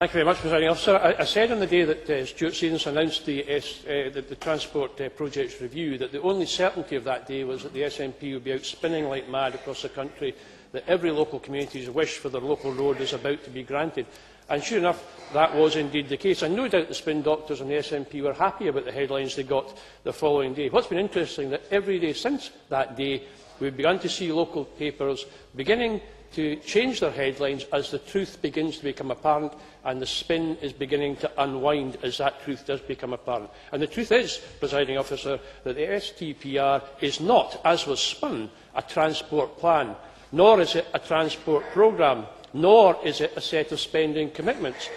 Thank you very much, Presiding Officer. I said on the day that Stuart Stevens announced the Transport Projects Review that the only certainty of that day was that the SNP would be out spinning like mad across the country, that every local community's wish for their local road is about to be granted. And sure enough, that was indeed the case. And no doubt the spin doctors and the SNP were happy about the headlines they got the following day. What's been interesting is that every day since that day, we've begun to see local papers beginning to change their headlines as the truth begins to become apparent and the spin is beginning to unwind as that truth does become apparent. And the truth is, Presiding Officer, that the STPR is not, as was spun, a transport plan, nor is it a transport programme, nor is it a set of spending commitments,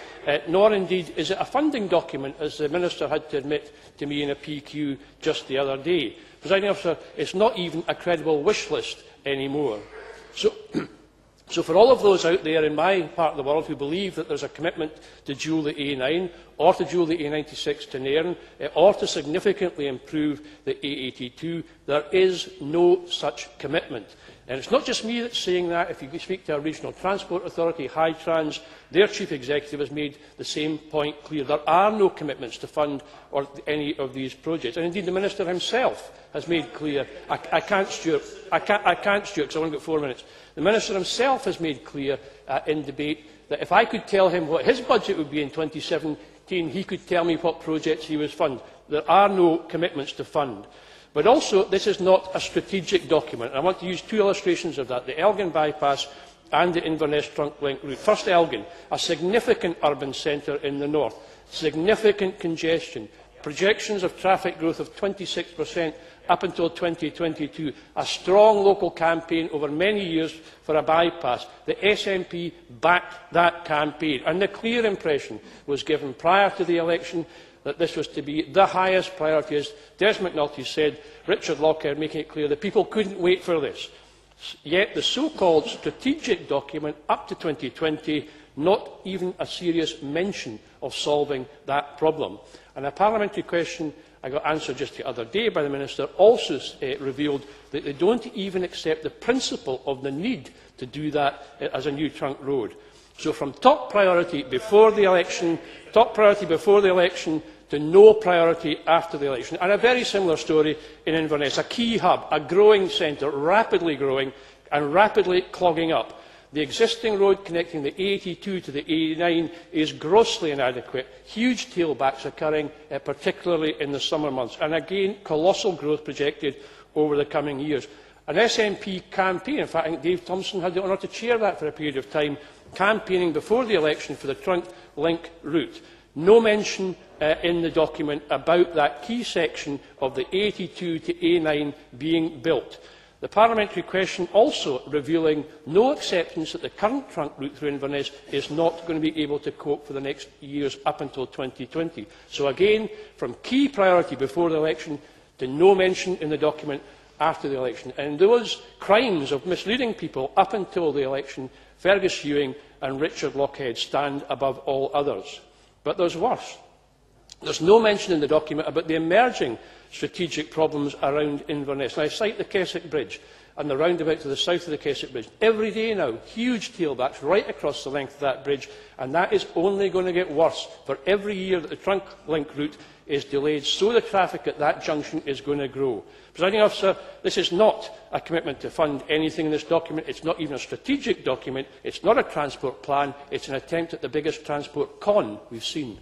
nor indeed is it a funding document, as the Minister had to admit to me in a PQ just the other day. Presiding Officer, it's not even a credible wish list anymore. So for all of those out there in my part of the world who believe that there is a commitment to dual the A9 or to dual the A96 to Nairn or to significantly improve the A82, there is no such commitment. And it's not just me that's saying that. If you speak to our regional transport authority, Hightrans, their chief executive has made the same point clear. There are no commitments to fund any of these projects. And indeed the Minister himself has made clear, I can't, Stuart, because I've only got 4 minutes. The Minister himself has made clear in debate that if I could tell him what his budget would be in 2017, he could tell me what projects he would fund. There are no commitments to fund. But also, this is not a strategic document. I want to use two illustrations of that, the Elgin bypass and the Inverness trunk link route. First, Elgin, a significant urban centre in the north, significant congestion, projections of traffic growth of 26% up until 2022, a strong local campaign over many years for a bypass. The SNP backed that campaign, and the clear impression was given prior to the election that this was to be the highest priority. As Des McNulty said, Richard Lockhead making it clear that people couldn't wait for this. Yet the so-called strategic document up to 2020, not even a serious mention of solving that problem. And a parliamentary question I got answered just the other day by the Minister also revealed that they don't even accept the principle of the need to do that as a new trunk road. So from top priority before the election, to no priority after the election. And a very similar story in Inverness, a key hub, a growing centre, rapidly growing and rapidly clogging up. The existing road connecting the A82 to the A9 is grossly inadequate, huge tailbacks occurring, particularly in the summer months, and again, colossal growth projected over the coming years. An SNP campaign, in fact, I think Dave Thompson had the honour to chair that for a period of time, campaigning before the election for the trunk link route. No mention in the document about that key section of the A82 to A9 being built. The parliamentary question also revealing no acceptance that the current trunk route through Inverness is not going to be able to cope for the next years up until 2020. So again, from key priority before the election to no mention in the document after the election. And those crimes of misleading people up until the election, Fergus Ewing and Richard Lockhead stand above all others. But there's worse. There's no mention in the document about the emerging strategic problems around Inverness. And I cite the Keswick Bridge and the roundabout to the south of the Keswick Bridge. Every day now, huge tailbacks right across the length of that bridge, and that is only going to get worse for every year that the trunk link route is delayed, so the traffic at that junction is going to grow. Presiding Officer, this is not a commitment to fund anything in this document. It's not even a strategic document. It's not a transport plan. It's an attempt at the biggest transport con we've seen.